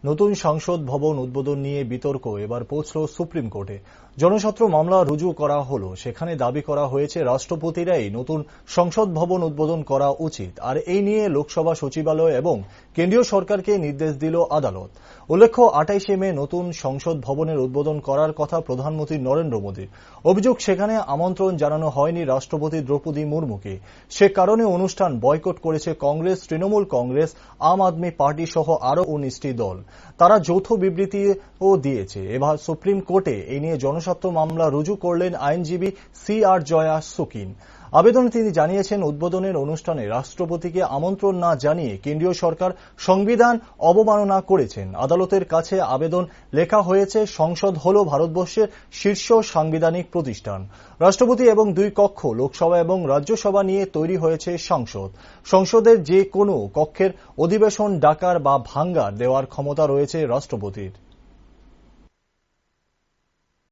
নতুন সংসদ ভবন উদ্বোধন নিয়ে বিতর্ক এবার পৌঁছল সুপ্রিম কোর্টে। জনস্বার্থ মামলা রুজু করা হলো। সেখানে দাবি করা হয়েছে রাষ্ট্রপতিরাই নতুন সংসদ ভবন উদ্বোধন করা উচিত, আর এই নিয়ে লোকসভা সচিবালয় এবং কেন্দ্রীয় সরকারকে নির্দেশ দিল আদালত। উল্লেখ্য, 28 মে নতুন সংসদ ভবনের উদ্বোধন করার কথা প্রধানমন্ত্রী নরেন্দ্র মোদীর। অভিযোগ, সেখানে আমন্ত্রণ জানানো হয়নি রাষ্ট্রপতি দ্রৌপদী মুর্মুকে। সে কারণে অনুষ্ঠান বয়কট করেছে কংগ্রেস, তৃণমূল কংগ্রেস, আম আদমি পার্টি সহ আরও 19টি দল। তারা যৌথ বিবৃতিও দিয়েছে। এবার সুপ্রিম কোর্টে এই নিয়ে জনস্বার্থ মামলা রুজু করলেন আইনজীবী CR জয়া সুকিন। আবেদনে তিনি জানিয়েছেন, উদ্বোধনের অনুষ্ঠানে রাষ্ট্রপতিকে আমন্ত্রণ না জানিয়ে কেন্দ্রীয় সরকার সংবিধান অবমাননা করেছেন। আদালতের কাছে আবেদন লেখা হয়েছে, সংসদ হল ভারতবর্ষের শীর্ষ সাংবিধানিক প্রতিষ্ঠান। রাষ্ট্রপতি এবং দুই কক্ষ, লোকসভা এবং রাজ্যসভা নিয়ে তৈরি হয়েছে সংসদ। সংসদের যে কোনো কক্ষের অধিবেশন ডাকার বা ভাঙার দেওয়ার ক্ষমতা রয়েছে রাষ্ট্রপতির।